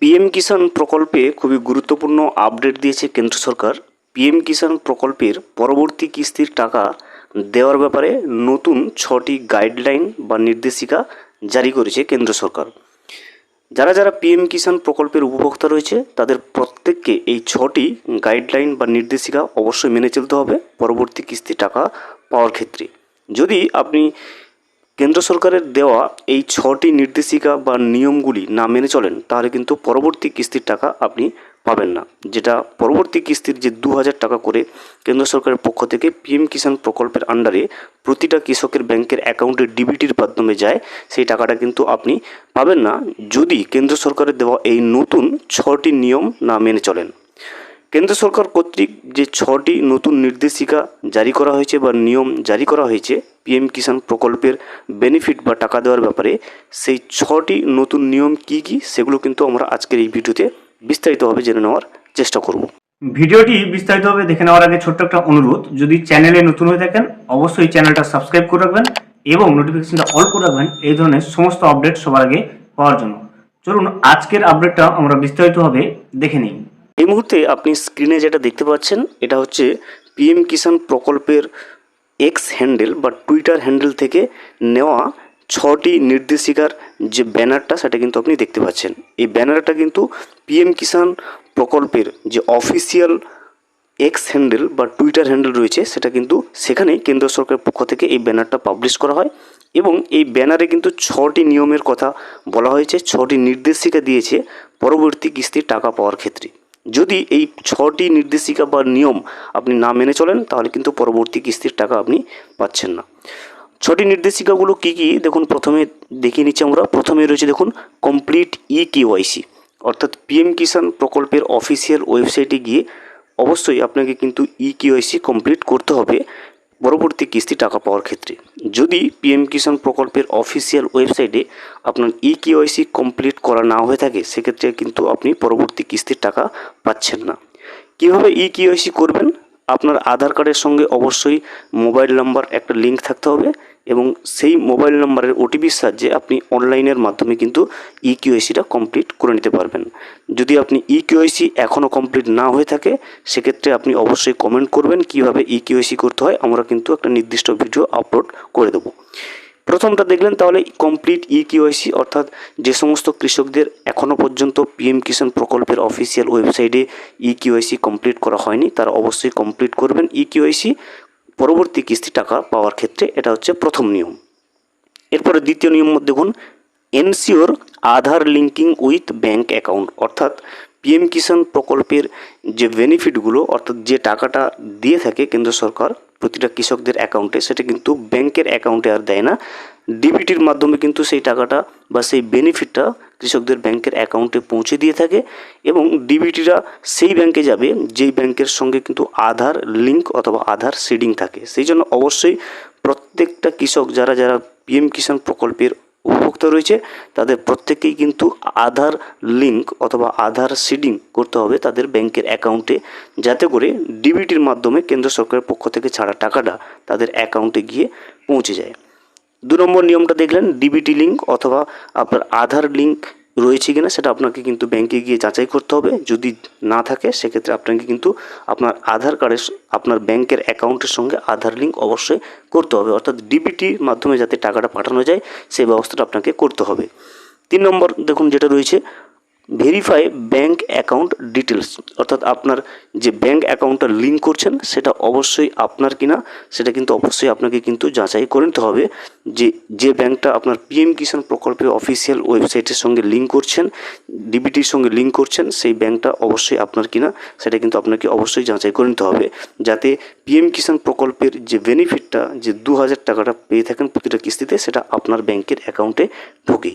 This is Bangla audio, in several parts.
পিএম কিষাণ প্রকল্পে খুবই গুরুত্বপূর্ণ আপডেট দিয়েছে কেন্দ্র সরকার। পিএম কিষাণ প্রকল্পের পরবর্তী কিস্তির টাকা দেওয়ার ব্যাপারে নতুন 6টি গাইডলাইন বা নির্দেশিকা জারি করেছে কেন্দ্র সরকার। যারা যারা পিএম কিষাণ প্রকল্পের উপভোক্তা রয়েছে তাদের প্রত্যেককে এই 6টি গাইডলাইন বা নির্দেশিকা অবশ্যই মেনে চলতে হবে পরবর্তী কিস্তি টাকা পাওয়ার ক্ষেত্রে। যদি আপনি কেন্দ্র সরকারের দেওয়া এই 6টি নির্দেশিকা বা নিয়মগুলি না মেনে চলেন তাহলে কিন্তু পরবর্তী কিস্তির টাকা আপনি পাবেন না। যেটা পরবর্তী কিস্তির যে 2000 টাকা করে কেন্দ্র সরকারের পক্ষ থেকে পিএম কিষাণ প্রকল্পের আন্ডারে প্রতিটা কৃষকের ব্যাংকের অ্যাকাউন্টে ডিবিটির মাধ্যমে যায়, সেই টাকাটা কিন্তু আপনি পাবেন না যদি কেন্দ্র সরকারের দেওয়া এই নতুন 6টি নিয়ম না মেনে চলেন। কেন্দ্র সরকার কর্তৃক যে 6টি নতুন নির্দেশিকা জারি করা হয়েছে বা নিয়ম জারি করা হয়েছে পিএম কিষাণ প্রকল্পের বেনিফিট বা টাকা দেওয়ার ব্যাপারে, সেই 6টি নতুন নিয়ম কি কি সেগুলো কিন্তু আমরা আজকের এই ভিডিওতে বিস্তারিতভাবে জেনে নেওয়ার চেষ্টা করব। ভিডিওটি বিস্তারিতভাবে দেখে নেওয়ার আগে ছোট্ট একটা অনুরোধ, যদি চ্যানেলে নতুন হয়ে থাকেন অবশ্যই চ্যানেলটা সাবস্ক্রাইব করে রাখবেন এবং নোটিফিকেশনটা অল করে রাখবেন এই ধরনের সমস্ত আপডেট সবার আগে পাওয়ার জন্য। চলুন আজকের আপডেটটা আমরা বিস্তারিতভাবে দেখে নিই। এই মুহূর্তে আপনি স্ক্রিনে যেটা দেখতে পাচ্ছেন এটা হচ্ছে পিএম কিষাণ প্রকল্পের এক্স হ্যান্ডেল বা টুইটার হ্যান্ডেল থেকে নেওয়া 6টি নির্দেশিকার যে ব্যানারটা সেটা কিন্তু আপনি দেখতে পাচ্ছেন। এই ব্যানারটা কিন্তু পিএম কিষাণ প্রকল্পের যে অফিসিয়াল এক্স হ্যান্ডেল বা টুইটার হ্যান্ডেল রয়েছে সেটা কিন্তু সেখানেই কেন্দ্র সরকারের পক্ষ থেকে এই ব্যানারটা পাবলিশ করা হয় এবং এই ব্যানারে কিন্তু 6টি নিয়মের কথা বলা হয়েছে, 6টি নির্দেশিকা দিয়েছে পরবর্তী কিস্তির টাকা পাওয়ার ক্ষেত্রে। যদি এই 6টি নির্দেশিকা বা নিয়ম আপনি না মেনে চলেন তাহলে কিন্তু পরবর্তী কিস্তির টাকা আপনি পাচ্ছেন না। 6টি নির্দেশিকাগুলো কী কী দেখুন, প্রথমে দেখিয়ে নিচ্ছি আমরা। প্রথমে রয়েছে দেখুন কমপ্লিট কেওয়াইসি, অর্থাৎ পিএম কিষাণ প্রকল্পের অফিসিয়াল ওয়েবসাইটে গিয়ে অবশ্যই আপনাকে কিন্তু কেওয়াইসি কমপ্লিট করতে হবে পরবর্তী কিস্তি টাকা পাওয়ার ক্ষেত্রে। যদি পিএম কিষাণ প্রকল্পের অফিসিয়াল ওয়েবসাইটে আপনার কেওয়াইসি কমপ্লিট করা না হয়ে থাকে সেক্ষেত্রে কিন্তু আপনি পরবর্তী কিস্তির টাকা পাচ্ছেন না। কীভাবে কেওয়াইসি করবেন? আপনার আধার কার্ডের সঙ্গে অবশ্যই মোবাইল নাম্বার একটা লিঙ্ক থাকতে হবে এবং সেই মোবাইল নাম্বারের ওটিপির সাহায্যে আপনি অনলাইনের মাধ্যমে কিন্তু কেওয়াইসিটা কমপ্লিট করে নিতে পারবেন। যদি আপনি কেওয়াইসি এখনও কমপ্লিট না হয়ে থাকে সেক্ষেত্রে আপনি অবশ্যই কমেন্ট করবেন কীভাবে কেওয়াইসি করতে হয়, আমরা কিন্তু একটা নির্দিষ্ট ভিডিও আপলোড করে দেবো। প্রথমটা দেখলেন তাহলে কমপ্লিট কেওয়াইসি, অর্থাৎ যে সমস্ত কৃষকদের এখনও পর্যন্ত পিএম কিষাণ প্রকল্পের অফিসিয়াল ওয়েবসাইটে কেওয়াইসি কমপ্লিট করা হয়নি তারা অবশ্যই কমপ্লিট করবেন কেওয়াইসি পরবর্তী কিস্তি টাকা পাওয়ার ক্ষেত্রে। এটা হচ্ছে প্রথম নিয়ম। এরপরে দ্বিতীয় নিয়ম দেখুন, ensure Aadhaar linking with bank account, অর্থাৎ পিএম কিষাণ প্রকল্পের যে বেনিফিটগুলো অর্থাৎ যে টাকাটা দিয়ে থাকে কেন্দ্র সরকার প্রতিটা কৃষকদের অ্যাকাউন্টে সেটা কিন্তু ব্যাংকের অ্যাকাউন্টে আর দেয় না, ডিবিটির মাধ্যমে কিন্তু সেই টাকাটা বা সেই বেনিফিটটা কৃষকদের ব্যাংকের অ্যাকাউন্টে পৌঁছে দিয়ে থাকে এবং ডিবিটিরা সেই ব্যাংকে যাবে যেই ব্যাংকের সঙ্গে কিন্তু আধার লিঙ্ক অথবা আধার সিডিং থাকে। সেই জন্য অবশ্যই প্রত্যেকটা কৃষক যারা যারা পিএম কিষাণ প্রকল্পের উপভোক্তা রয়েছে তাদের প্রত্যেকেই কিন্তু আধার লিঙ্ক অথবা আধার সিডিং করতে হবে তাদের ব্যাংকের অ্যাকাউন্টে, যাতে করে ডিবিটির মাধ্যমে কেন্দ্র সরকারের পক্ষ থেকে ছাড়া টাকাটা তাদের অ্যাকাউন্টে গিয়ে পৌঁছে যায়। 2 নম্বর নিয়মটা দেখলেন, ডিবিটি লিঙ্ক অথবা আপনার আধার লিঙ্ক রয়েছে কিনা সেটা আপনাকে কিন্তু ব্যাংকে গিয়ে যাচাই করতে হবে। যদি না থাকে সেক্ষেত্রে আপনাকে কিন্তু আপনার আধার কার্ডের আপনার ব্যাংকের অ্যাকাউন্টের সঙ্গে আধার লিঙ্ক অবশ্যই করতে হবে, অর্থাৎ ডিবিটির মাধ্যমে যাতে টাকাটা পাঠানো যায় সেই ব্যবস্থাটা আপনাকে করতে হবে। 3 নম্বর দেখুন যেটা রয়েছে, ভেরিফাই ব্যাঙ্ক অ্যাকাউন্ট ডিটেলস, অর্থাৎ আপনার যে ব্যাঙ্ক অ্যাকাউন্টটা লিঙ্ক করছেন সেটা অবশ্যই আপনার কিনা সেটা কিন্তু অবশ্যই আপনাকে কিন্তু যাচাই করে নিতে হবে। যে ব্যাঙ্কটা আপনার পিএম কিষাণ প্রকল্পের অফিসিয়াল ওয়েবসাইটের সঙ্গে লিঙ্ক করছেন, ডিবিটির সঙ্গে লিঙ্ক করছেন, সেই ব্যাঙ্কটা অবশ্যই আপনার কিনা সেটা কিন্তু আপনাকে অবশ্যই যাচাই করে নিতে হবে, যাতে পিএম কিষাণ প্রকল্পের যে বেনিফিটটা যে 2000 টাকাটা পেয়ে থাকেন প্রতিটা কিস্তিতে সেটা আপনার ব্যাঙ্কের অ্যাকাউন্টে ঢোকে।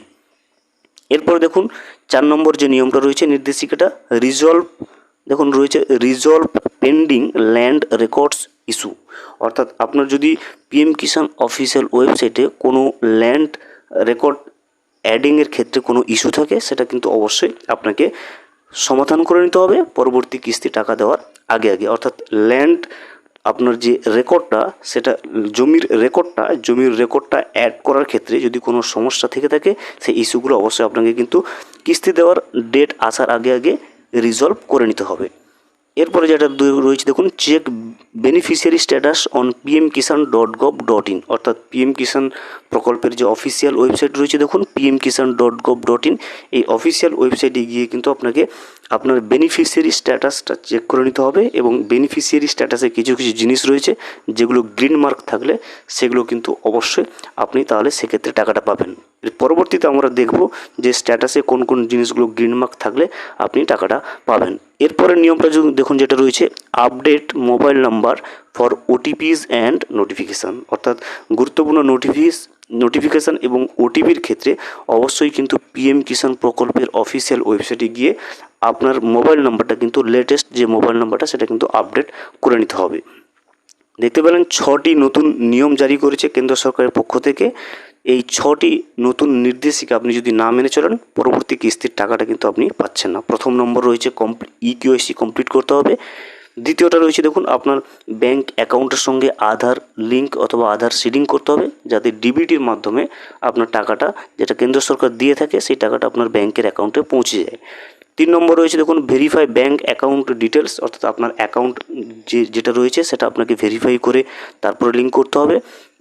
এরপর দেখুন 4 নম্বর যে নিয়মটা রয়েছে নির্দেশিকাটা, রিজলভ দেখুন রয়েছে resolve pending land records issue, অর্থাৎ আপনার যদি পিএম কিষাণ অফিসিয়াল ওয়েবসাইটে কোনো ল্যান্ড রেকর্ড অ্যাডিংয়ের ক্ষেত্রে কোনো ইস্যু থাকে সেটা কিন্তু অবশ্যই আপনাকে সমাধান করে নিতে হবে পরবর্তী কিস্তি টাকা দেওয়ার আগে আগে, অর্থাৎ ল্যান্ড আপনার যে রেকর্ডটা, সেটা জমির রেকর্ডটা অ্যাড করার ক্ষেত্রে যদি কোনো সমস্যা থেকে থাকে, সেই ইস্যুগুলো অবশ্যই আপনাকে কিন্তু কিস্তি দেওয়ার ডেট আসার আগে রিজলভ করে নিতে হবে। এরপরে যেটা রয়েছে দেখুন, check beneficiary status on pmkisan.gov.in, অর্থাৎ পিএম কিষাণ প্রকল্পের যে অফিসিয়াল ওয়েবসাইট রয়েছে দেখুন pmkisan.gov.in, এই অফিসিয়াল ওয়েবসাইটে গিয়ে কিন্তু আপনাকে আপনার বেনিফিশিয়ারি স্ট্যাটাসটা চেক করে নিতে হবে। এবং বেনিফিশিয়ারি স্ট্যাটাসে কিছু জিনিস রয়েছে যেগুলো গ্রিন মার্ক থাকলে সেগুলো কিন্তু অবশ্যই আপনি তাহলে সেক্ষেত্রে টাকাটা পাবেন। এর পরবর্তীতে আমরা দেখব যে স্ট্যাটাসে কোন কোন জিনিসগুলো গ্রিন মার্ক থাকলে আপনি টাকাটা পাবেন। এরপরে নিয়মটা দেখুন যেটা রয়েছে, update mobile number for OTPs and notification, অর্থাৎ গুরুত্বপূর্ণ নোটিফিকেশান এবং ওটিপির ক্ষেত্রে অবশ্যই কিন্তু পিএম কিষাণ প্রকল্পের অফিসিয়াল ওয়েবসাইটে গিয়ে আপনার মোবাইল নাম্বারটা কিন্তু লেটেস্ট যে মোবাইল নাম্বারটা সেটা কিন্তু আপডেট করে নিতে হবে। দেখতে পেলেন 6টি নতুন নিয়ম জারি করেছে কেন্দ্র সরকারের পক্ষ থেকে। এই 6টি নতুন নির্দেশিকা আপনি যদি না মেনে চলেন, পরবর্তী কিস্তির টাকাটা কিন্তু আপনি পাচ্ছেন না। প্রথম নম্বর রয়েছে EKYC কমপ্লিট করতে হবে। দ্বিতীয়টা রয়েছে দেখুন, আপনার ব্যাংক অ্যাকাউন্টের সঙ্গে আধার লিঙ্ক অথবা আধার সিডিং করতে হবে, যাতে ডিবিটির মাধ্যমে আপনার টাকাটা যেটা কেন্দ্র সরকার দিয়ে থাকে সেই টাকাটা আপনার ব্যাংকের অ্যাকাউন্টে পৌঁছে যায়। 3 নম্বর রয়েছে দেখুন, ভেরিফাই ব্যাঙ্ক অ্যাকাউন্ট ডিটেলস, অর্থাৎ আপনার অ্যাকাউন্ট যেটা রয়েছে সেটা আপনাকে ভেরিফাই করে তারপরে লিঙ্ক করতে হবে।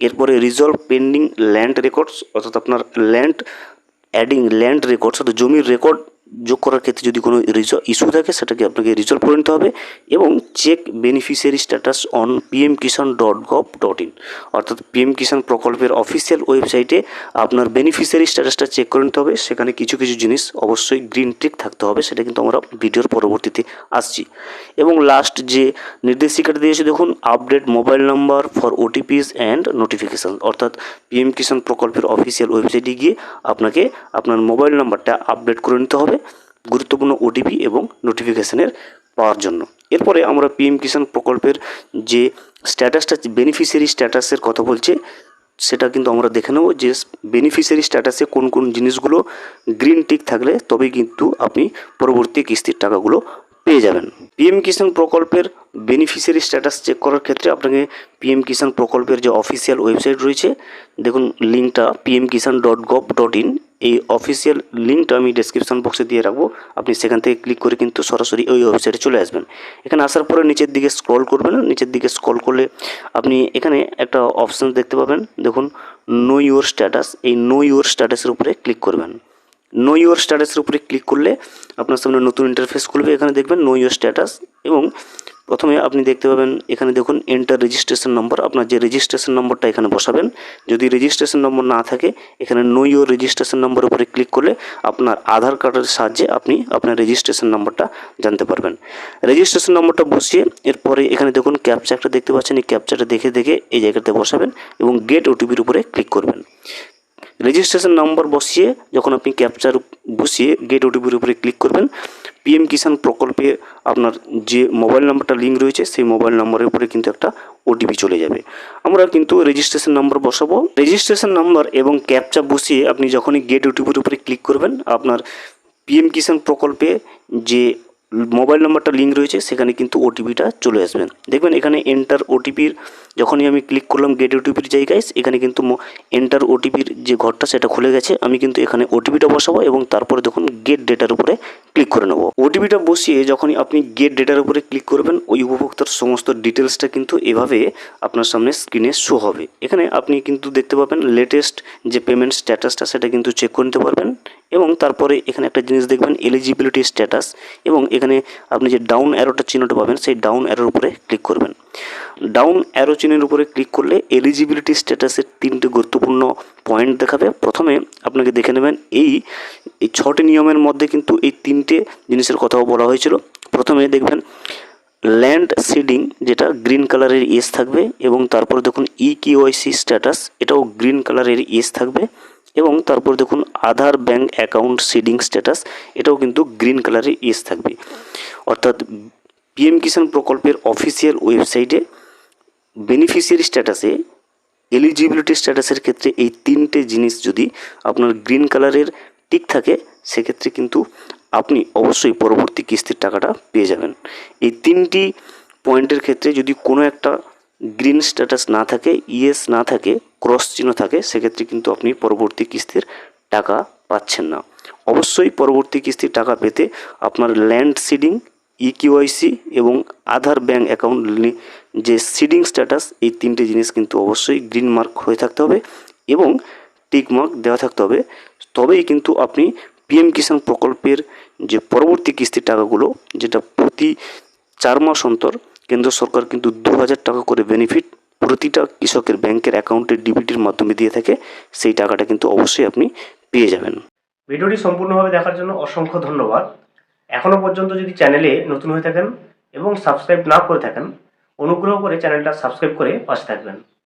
এরপরে রিজলভ পেন্ডিং ল্যান্ড রেকর্ডস, অর্থাৎ আপনার ল্যান্ড রেকর্ডস অর্থাৎ জমির রেকর্ড যোগ করার ক্ষেত্রে যদি কোনো ইস্যু থাকে সেটাকে আপনাকে রিজলভ করে নিতে হবে। এবং check beneficiary status on pmkisan.gov.in, অর্থাৎ পিএম কিষাণ প্রকল্পের অফিসিয়াল ওয়েবসাইটে আপনার বেনিফিশিয়ারি স্ট্যাটাসটা চেক করে নিতে হবে। সেখানে কিছু জিনিস অবশ্যই গ্রিন টিক থাকতে হবে, সেটা কিন্তু আমরা ভিডিওর পরবর্তীতে আসছি। এবং লাস্ট যে নির্দেশিকাটা দিয়েছে দেখুন, update mobile number for OTPs and notification, অর্থাৎ পিএম কিষাণ প্রকল্পের অফিসিয়াল ওয়েবসাইটে গিয়ে আপনাকে আপনার মোবাইল নাম্বারটা আপডেট করে নিতে হবে গুরুত্বপূর্ণ ওটিপি এবং নোটিফিকেশানের পাওয়ার জন্য। এরপরে আমরা পিএম কিষাণ প্রকল্পের যে স্ট্যাটাসটা বেনিফিশিয়ারি স্ট্যাটাসের কথা বলছে সেটা কিন্তু আমরা দেখে নেব যে বেনিফিশিয়ারি স্ট্যাটাসে কোন কোন জিনিসগুলো গ্রিন টিক থাকলে তবেই কিন্তু আপনি পরবর্তী কিস্তির টাকাগুলো পেয়ে যাবেন। পিএম কিষাণ প্রকল্পের বেনিফিশিয়ারি স্ট্যাটাস চেক করার ক্ষেত্রে আপনাকে পিএম কিষাণ প্রকল্পের যে অফিসিয়াল ওয়েবসাইট রয়েছে দেখুন, লিঙ্কটা pmkisan.gov.in, এই অফিসিয়াল লিঙ্কটা আমি ডেসক্রিপশন বক্সে দিয়ে রাখবো। আপনি সেখান থেকে ক্লিক করে কিন্তু সরাসরি ওই ওয়েবসাইটে চলে আসবেন। এখানে আসার পরে নিচের দিকে স্ক্রল করবেন, নিচের দিকে স্ক্রল করলে আপনি এখানে একটা অপশান দেখতে পাবেন দেখুন, নো ইউর স্ট্যাটাস। এই নো ইউর স্ট্যাটাসের উপরে ক্লিক করবেন। নো ইউর স্ট্যাটাসের উপরে ক্লিক করলে আপনার সামনে নতুন ইন্টারফেস খুলবে। এখানে দেখবেন নো ইউর স্ট্যাটাস, এবং প্রথমে আপনি দেখতে পাবেন এখানে দেখুন এন্টার রেজিস্ট্রেশন নম্বর, আপনার যে রেজিস্ট্রেশন নম্বরটা এখানে বসাবেন। যদি রেজিস্ট্রেশন নম্বর না থাকে এখানে নো ইউর রেজিস্ট্রেশন নম্বরের উপরে ক্লিক করলে আপনার আধার কার্ডের সাহায্যে আপনি আপনার রেজিস্ট্রেশন নম্বরটা জানতে পারবেন। রেজিস্ট্রেশন নম্বরটা বসিয়ে এরপরে এখানে দেখুন ক্যাপচা একটা দেখতে পাচ্ছেন, এই ক্যাপচাটা দেখে এই জায়গাতে বসাবেন এবং গেট ওটিপির উপরে ক্লিক করবেন। রেজিস্ট্রেশন নম্বর বসিয়ে যখন আপনি ক্যাপচার বসিয়ে গেট ওটিপির উপরে ক্লিক করবেন, পিএম কিষাণ প্রকল্পে আপনার যে মোবাইল নাম্বারটা লিঙ্ক রয়েছে সেই মোবাইল নম্বরের উপরে কিন্তু একটা ওটিপি চলে যাবে। আমরা কিন্তু রেজিস্ট্রেশন নাম্বার বসাবো। রেজিস্ট্রেশন নাম্বার এবং ক্যাপচা বসিয়ে আপনি যখনই গেট ওটিপির উপরে ক্লিক করবেন, আপনার পিএম কিষাণ প্রকল্পে যে মোবাইল নাম্বারটা লিঙ্ক রয়েছে সেখানে কিন্তু ওটিপিটা চলে আসবেন। দেখবেন এখানে এন্টার ওটিপির যখনই আমি ক্লিক করলাম গেট ওটিপির জায়গায়, এখানে কিন্তু এন্টার ওটিপির যে ঘরটা সেটা খুলে গেছে। আমি কিন্তু এখানে ওটিপিটা বসাবো এবং তারপরে দেখুন গেট ডেটার উপরে ক্লিক করে নেব। ওটিপিটা বসিয়ে যখনই আপনি গেট ডেটার উপরে ক্লিক করবেন, ওই উপভোক্তার সমস্ত ডিটেলসটা কিন্তু এভাবে আপনার সামনে স্ক্রিনে শো হবে। এখানে আপনি কিন্তু দেখতে পাবেন লেটেস্ট যে পেমেন্ট স্ট্যাটাসটা সেটা কিন্তু চেক করে নিতে পারবেন। এবং তারপরে এখানে একটা জিনিস দেখবেন এলিজিবিলিটি স্ট্যাটাস, এবং এখানে আপনি যে ডাউন অ্যারোটা চিহ্নটা পাবেন সেই ডাউন অ্যারোর উপরে ক্লিক করবেন। ডাউন অ্যারো চিহ্নের উপরে ক্লিক করলে এলিজিবিলিটি স্ট্যাটাসের 3টে গুরুত্বপূর্ণ পয়েন্ট দেখাবে। প্রথমে আপনাকে দেখে নেবেন এই 6টি নিয়মের মধ্যে কিন্তু এই 3টে জিনিসের কথাও বলা হয়েছিল। প্রথমে দেখবেন ল্যান্ড সিডিং, যেটা গ্রিন কালারের ইয়েস থাকবে, এবং তারপর দেখুন EKYC স্ট্যাটাস, এটাও গ্রিন কালারের ইয়েস থাকবে, এবং তারপর দেখুন আধার ব্যাঙ্ক অ্যাকাউন্ট সিডিং স্ট্যাটাস, এটাও কিন্তু গ্রিন কালারের ইয়েস থাকবে। অর্থাৎ পিএম কিষাণ প্রকল্পের অফিসিয়াল ওয়েবসাইটে বেনিফিশিয়ারি স্ট্যাটাসে এলিজিবিলিটি স্ট্যাটাসের ক্ষেত্রে এই 3টে জিনিস যদি আপনার গ্রিন কালারের টিক থাকে সেক্ষেত্রে কিন্তু আপনি অবশ্যই পরবর্তী কিস্তির টাকাটা পেয়ে যাবেন। এই 3টি পয়েন্টের ক্ষেত্রে যদি কোনো একটা গ্রিন স্ট্যাটাস না থাকে, ইয়েস না থাকে, ক্রস চিহ্ন থাকে, সেক্ষেত্রে কিন্তু আপনি পরবর্তী কিস্তির টাকা পাচ্ছেন না। অবশ্যই পরবর্তী কিস্তির টাকা পেতে আপনার ল্যান্ড সিডিং, ইকিউআইসি এবং আধার ব্যাঙ্ক অ্যাকাউন্ট যে সিডিং স্ট্যাটাস, এই তিনটে জিনিস কিন্তু অবশ্যই গ্রিন মার্ক হয়ে থাকতে হবে এবং টিক মার্ক দেওয়া থাকতে হবে। তবেই কিন্তু আপনি পিএম কিষাণ প্রকল্পের যে পরবর্তী কিস্তির টাকাগুলো, যেটা প্রতি 4 মাস অন্তর কেন্দ্র সরকার কিন্তু 2000 টাকা করে বেনিফিট প্রতিটা কৃষকের ব্যাংকের অ্যাকাউন্টে ডিবিটির মাধ্যমে দিয়ে থাকে, সেই টাকাটা কিন্তু অবশ্যই আপনি পেয়ে যাবেন। ভিডিওটি সম্পূর্ণভাবে দেখার জন্য অসংখ্য ধন্যবাদ। এখনও পর্যন্ত যদি চ্যানেলে নতুন হয়ে থাকেন এবং সাবস্ক্রাইব না করে থাকেন, অনুগ্রহ করে চ্যানেলটা সাবস্ক্রাইব করে পাশে থাকবেন।